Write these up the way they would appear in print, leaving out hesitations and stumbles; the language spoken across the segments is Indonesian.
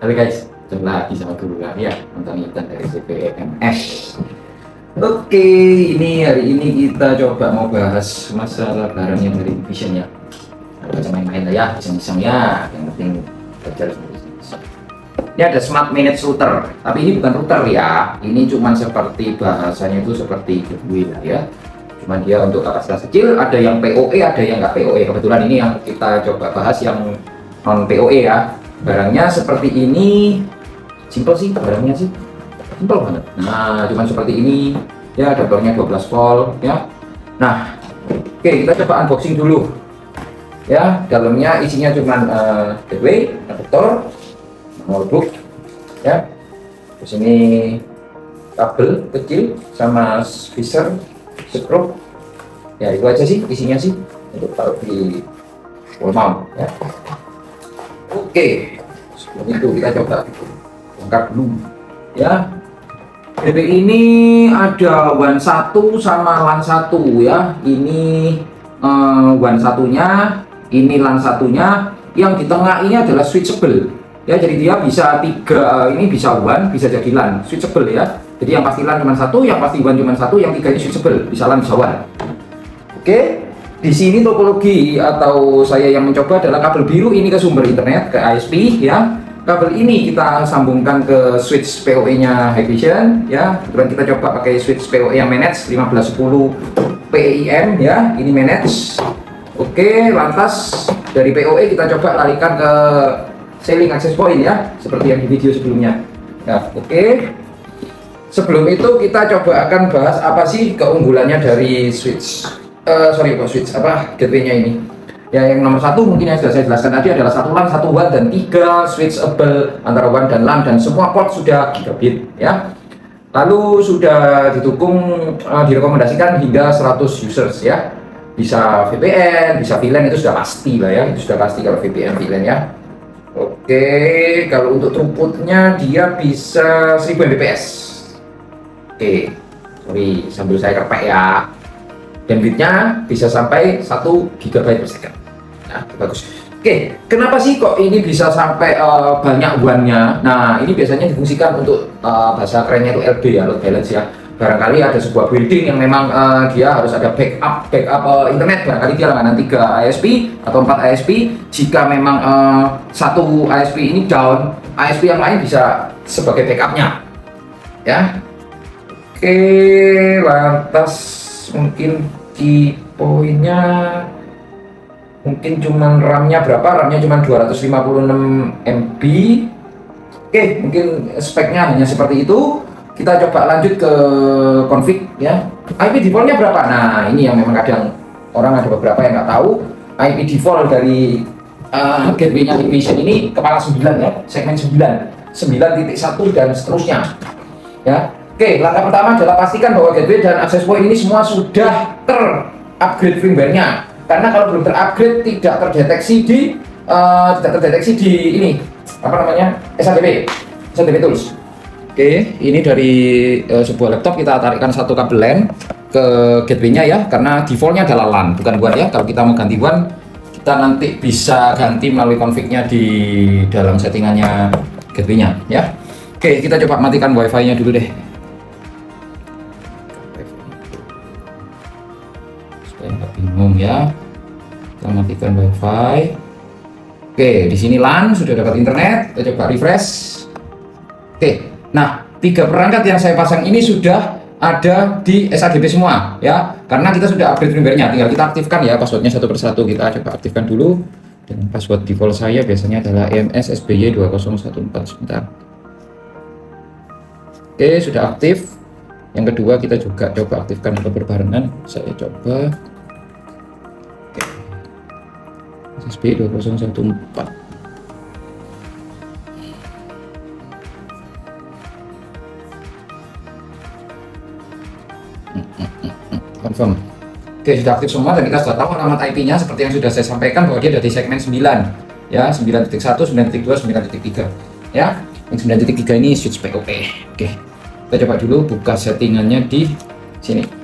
Halo guys, ketemu lagi sama Guru ya, nonton Intan dari CPMS. Oke, ini hari ini kita coba mau bahas masalah barang yang dari Vision ya. Baca main-main lah ya, iseng-iseng ya, yang penting belajar iseng-iseng. Ini ada Smart Manage Router, tapi ini bukan router ya, ini cuman seperti bahasanya itu seperti gateway lah ya. Cuman dia untuk kapasitas kecil, ada yang PoE, ada yang nggak PoE. Kebetulan ini yang kita coba bahas yang non PoE ya. Barangnya seperti ini, simple sih barangnya sih, simple banget. Nah, cuman seperti ini ya, adaptornya 12 volt ya. Nah, oke, kita coba unboxing dulu ya. Dalamnya isinya cuman gateway, adaptor, notebook ya. Terus ini kabel kecil sama speaker, screw ya, itu aja sih isinya sih untuk taruh di wall mount ya. Oke, sebelum itu kita coba bongkar dulu ya. BB ini ada WAN 1 sama LAN 1 ya. Ini WAN satunya, ini LAN satunya. Yang di tengah ini adalah switchable ya, jadi dia bisa tiga, ini bisa WAN, bisa jadi LAN, switchable ya. Jadi yang pasti LAN cuma satu, yang pasti WAN cuma satu, yang tiga ini switchable, bisa LAN bisa WAN. Oke. Di sini topologi atau saya yang mencoba adalah kabel biru ini ke sumber internet, ke ISP ya. Kabel ini kita sambungkan ke switch PoE-nya Hikvision ya. Kemudian kita coba pakai switch PoE yang manage 1510 PEIM ya. Ini manage. Oke, lantas dari PoE kita coba larikan ke selling access point ya, seperti yang di video sebelumnya. Nah, oke. Sebelum itu kita coba akan bahas apa sih keunggulannya dari switch gateway-nya ini ya. Yang nomor satu mungkin yang sudah saya jelaskan tadi adalah satu LAN, satu WAN, dan tiga switchable antara WAN dan LAN, dan semua port sudah gigabit ya. Lalu sudah didukung, direkomendasikan hingga 100 users ya. Bisa VPN, bisa VLAN, itu sudah pasti lah ya, itu sudah pasti kalau VPN VLAN ya. Oke, kalau untuk throughputnya dia bisa 1000 Mbps. Oke, sorry sambil saya kepek ya. Bandwidthnya bisa sampai 1 GB per second. Nah, bagus. Oke, kenapa sih kok ini bisa sampai banyak WAN-nya? Nah, ini biasanya difungsikan untuk bahasa kerennya itu LB ya, load balance ya. Barangkali ada sebuah building yang memang dia harus ada backup internet. Barangkali dia langganan 3 ISP atau 4 ISP. Jika memang satu ISP ini down, ISP yang lain bisa sebagai backupnya ya. Oke, lantas mungkin di poinnya mungkin cuman RAM-nya berapa? RAM-nya cuman 256 MB. Oke, mungkin speknya hanya seperti itu. Kita coba lanjut ke config ya. IP default-nya berapa? Nah, ini yang memang kadang orang ada beberapa yang nggak tahu. IP default dari gateway-nya Hikvision ini kepala 9 ya, segmen 9.1 dan seterusnya ya. Oke, langkah pertama adalah pastikan bahwa gateway dan access point ini semua sudah ter-upgrade firmware-nya. Karena kalau belum ter-upgrade tidak terdeteksi di ini apa namanya, SADP tools. Oke, ini dari sebuah laptop kita tarikkan satu kabel LAN ke gateway-nya ya, karena default-nya adalah LAN bukan WAN ya. Kalau kita mau ganti WAN, kita nanti bisa ganti melalui config-nya di dalam settingannya gateway-nya ya. Oke, kita coba matikan wifi-nya dulu deh. Nggak bingung ya, kita matikan wifi. Oke, di sini LAN sudah dapat internet, kita coba refresh. Oke, nah 3 perangkat yang saya pasang ini sudah ada di SADP semua ya, karena kita sudah upgrade firmware-nya. Tinggal kita aktifkan ya passwordnya satu persatu. Kita coba aktifkan dulu dengan password default saya biasanya adalah EMSSBY2014. Sebentar. Oke, sudah aktif. Yang kedua kita juga coba aktifkan atau berbarengan. Saya coba SSB 2014. Confirm. Oke, sudah aktif semua dan kita sudah tahu alamat IP-nya seperti yang sudah saya sampaikan bahwa dia ada di segmen 9 ya, 9.1, 9.2, 9.3 ya. Yang 9.3 ini switch PoE. Oke, kita coba dulu buka settingannya di sini.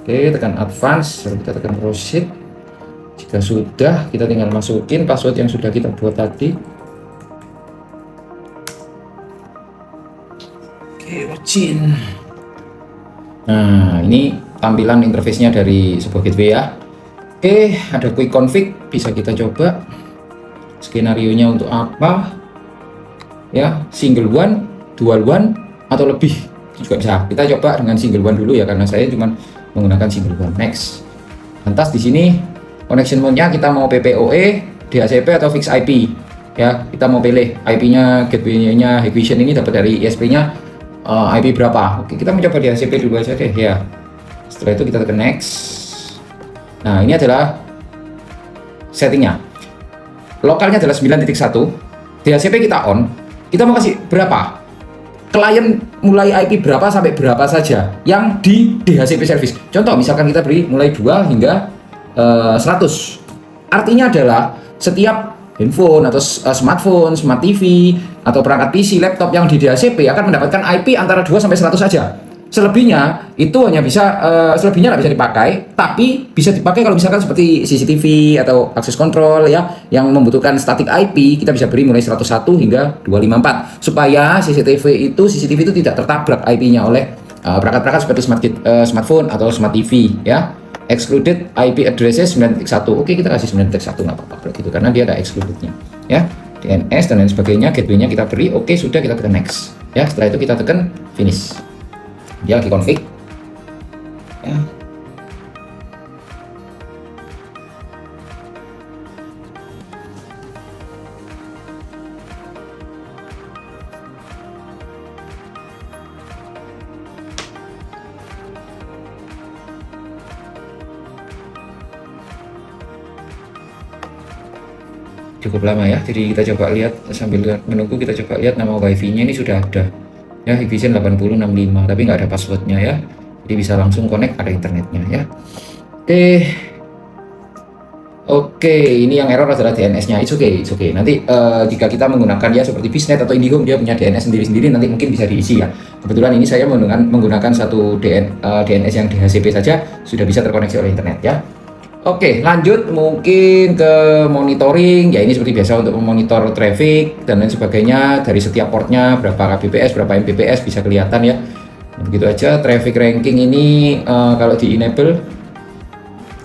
Oke, tekan advance, lalu kita tekan proceed. Jika sudah, kita tinggal masukin password yang sudah kita buat tadi. Oke, login. Nah, ini tampilan interface-nya dari sebuah gateway ya. Oke, ada quick config, bisa kita coba. Skenario-nya untuk apa? Ya, single one, dual one, atau lebih juga bisa. Kita coba dengan single one dulu ya, karena saya cuma menggunakan single one. Next. Lantas di sini connection mode-nya kita mau PPOE, DHCP atau fix IP. Ya, kita mau pilih IP-nya, gateway-nya Hikvision ini dapat dari ISP-nya IP berapa. Oke, kita mencoba DHCP dulu aja deh ya. Setelah itu kita tekan next. Nah, ini adalah settingnya. Lokalnya adalah 9.1. DHCP kita on. Kita mau kasih berapa? Klien mulai IP berapa sampai berapa saja yang di DHCP service. Contoh, misalkan kita beri mulai 2 hingga 100. Artinya adalah setiap handphone atau smartphone, smart TV atau perangkat PC, laptop yang di DHCP akan mendapatkan IP antara 2 sampai 100 saja. Selebihnya itu hanya bisa selebihnya nggak bisa dipakai, tapi bisa dipakai kalau misalkan seperti CCTV atau access control ya yang membutuhkan static IP, kita bisa beri mulai 101 hingga 254 supaya CCTV itu tidak tertabrak IP-nya oleh perangkat-perangkat seperti smartphone atau smart TV ya. Excluded IP addressnya 9.1. Oke, kita kasih 9.1 nggak apa-apa gitu karena dia ada excludednya ya. DNS dan lain sebagainya, gateway-nya kita beri. Oke, sudah, kita tekan next ya. Setelah itu kita tekan finish. Dia lagi config ya. Cukup lama ya, jadi kita coba lihat sambil menunggu, kita coba lihat nama wifi-nya ini sudah ada ya, Hikvision 8065, tapi nggak ada passwordnya ya, jadi bisa langsung connect, ada internetnya ya. Oke, ini yang error adalah DNS-nya. It's okay. Nanti jika kita menggunakan ya seperti Bisnet atau IndiHome, dia punya DNS sendiri-sendiri, nanti mungkin bisa diisi ya. Kebetulan ini saya menggunakan satu DNS yang DHCP saja, sudah bisa terkoneksi oleh internet ya. Oke, lanjut mungkin ke monitoring. Ya, ini seperti biasa untuk memonitor traffic dan lain sebagainya. Dari setiap portnya berapa kbps, berapa mbps bisa kelihatan ya. Begitu aja. Traffic ranking ini kalau di enable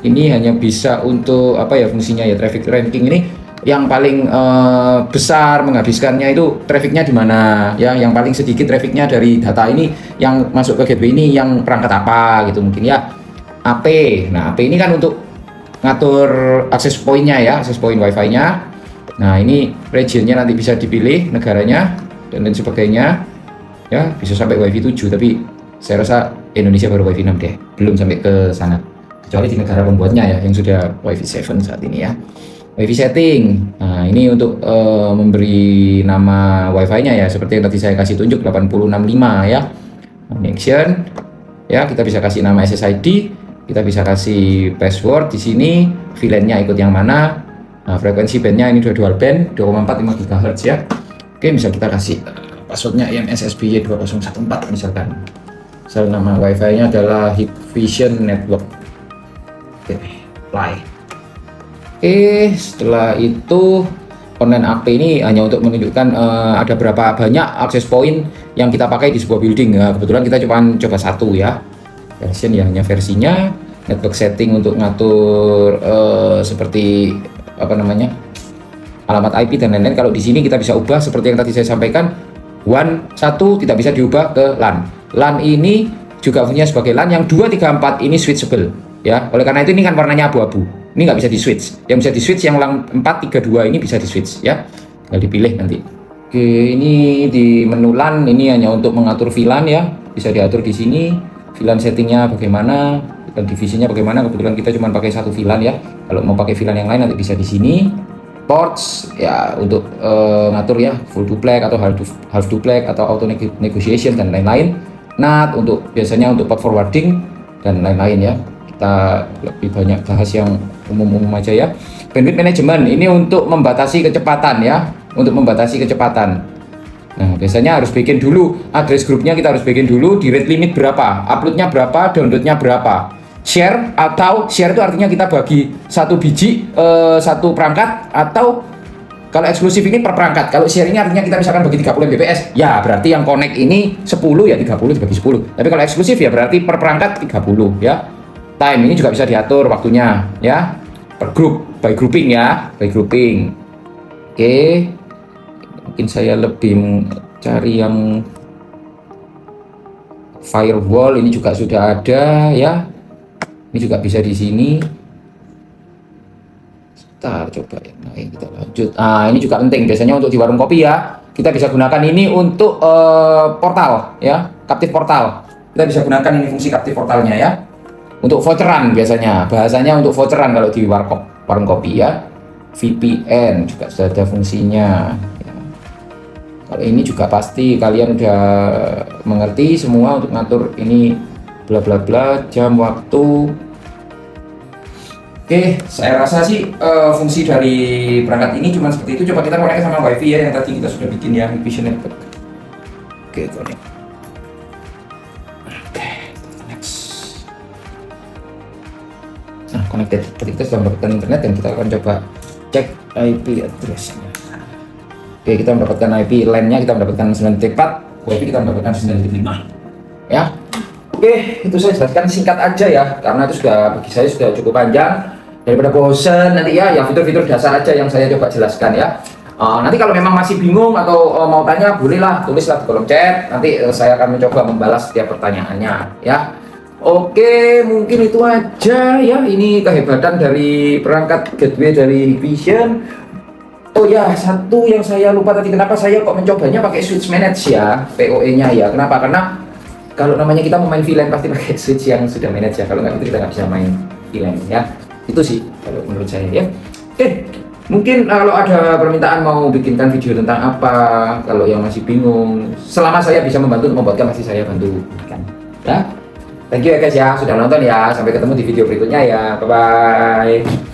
ini hanya bisa untuk apa ya fungsinya ya. Traffic ranking ini yang paling besar menghabiskannya itu trafficnya di mana ya. Yang paling sedikit trafficnya dari data ini yang masuk ke gateway ini yang perangkat apa gitu mungkin ya. AP. Nah, AP ini kan untuk ngatur akses pointnya ya, akses point wifi-nya. Nah, ini regionnya nanti bisa dipilih negaranya dan lain sebagainya ya, bisa sampai wifi 7, tapi saya rasa Indonesia baru wifi 6 deh, belum sampai ke sana kecuali di negara pembuatnya ya yang sudah wifi 7 saat ini ya. Wifi setting, nah ini untuk memberi nama wifi-nya ya, seperti yang tadi saya kasih tunjuk 8065 ya. Connection ya, kita bisa kasih nama SSID, kita bisa kasih password di sini, VLAN-nya ikut yang mana. Nah, frekuensi bandnya ini dual band 2,45 GHz ya. Oke, bisa kita kasih passwordnya IMSSBY 2014 misalkan. Misal nama wifi-nya adalah Hikvision Network. Oke, apply. Oke, setelah itu online AP ini hanya untuk menunjukkan ada berapa banyak akses point yang kita pakai di sebuah building. Nah, kebetulan kita coba satu ya. Version ya, hanya versinya. Network setting untuk ngatur seperti apa namanya alamat IP dan lain-lain. Kalau di sini kita bisa ubah seperti yang tadi saya sampaikan, WAN 1 tidak bisa diubah ke LAN. LAN ini juga punya sebagai LAN yang 2, 3, 4 ini switchable ya. Oleh karena itu ini kan warnanya abu-abu, ini nggak bisa di switch. Yang bisa di switch yang LAN 4, 3, 2 ini bisa di switch ya, tinggal dipilih nanti. Oke, ini di menu LAN ini hanya untuk mengatur VLAN ya, bisa diatur di sini. VLAN settingnya bagaimana dan divisinya bagaimana. Kebetulan kita cuma pakai satu VLAN ya, kalau mau pakai VLAN yang lain nanti bisa di sini. Ports ya untuk ngatur ya full duplex atau half duplex atau auto negotiation dan lain-lain. NAT untuk biasanya untuk port forwarding dan lain-lain ya. Kita lebih banyak bahas yang umum-umum aja ya. Bandwidth management ini untuk membatasi kecepatan ya, untuk membatasi kecepatan. Nah, biasanya harus bikin dulu address grupnya, kita harus bikin dulu di rate limit berapa, uploadnya berapa, downloadnya berapa. share, atau share itu artinya kita bagi satu biji satu perangkat, atau kalau eksklusif ini per perangkat. Kalau share ini artinya kita misalkan bagi 30 Mbps, ya berarti yang connect ini 10 ya 30 dibagi 10. Tapi kalau eksklusif ya berarti per perangkat 30 ya. Time ini juga bisa diatur waktunya ya. Per grup, by grouping ya, by grouping. Oke. Mungkin saya lebih cari yang firewall, ini juga sudah ada ya. Ini juga bisa di sini. Coba ya, nah kita lanjut. Ini juga penting biasanya untuk di warung kopi ya. Kita bisa gunakan ini untuk portal ya, captive portal. Kita bisa gunakan ini fungsi captive portalnya ya. Untuk voucheran biasanya, bahasanya untuk voucheran kalau di warung kopi ya. VPN juga sudah ada fungsinya. Ya. Kalau ini juga pasti kalian udah mengerti semua untuk ngatur ini bla bla bla, jam, waktu. Oke, saya rasa sih fungsi dari perangkat ini cuma seperti itu. Coba kita connect sama WiFi ya yang tadi kita sudah bikin ya, Vision Network. Oke, connect. Oke, next. Nah, connected. Tadi kita sudah mendapatkan internet dan kita akan coba cek IP address-nya. Oke, kita mendapatkan IP LAN-nya, kita mendapatkan 9.4, WiFi kita mendapatkan 9.5. Ya. Oke, itu saya jelaskan singkat aja ya, karena itu sudah bagi saya sudah cukup panjang. Daripada bosan nanti ya fitur-fitur dasar aja yang saya coba jelaskan ya. Nanti kalau memang masih bingung atau mau tanya, bolehlah tulislah di kolom chat. Nanti saya akan mencoba membalas setiap pertanyaannya ya. Oke, mungkin itu aja ya. Ini kehebatan dari perangkat gateway dari Vision. Oh ya, satu yang saya lupa tadi, kenapa saya kok mencobanya pakai switch manage ya, PoE-nya ya. Kenapa? Karena kalau namanya kita mau main VLAN pasti pakai switch yang sudah manage ya. Kalau nggak itu kita nggak bisa main VLAN ya. Itu sih kalau menurut saya ya. Oke, mungkin kalau ada permintaan mau bikinkan video tentang apa, kalau yang masih bingung, selama saya bisa membantu untuk membuatkan pasti saya bantu bikin ya. Thank you ya guys ya sudah nonton ya. Sampai ketemu di video berikutnya ya. Bye bye.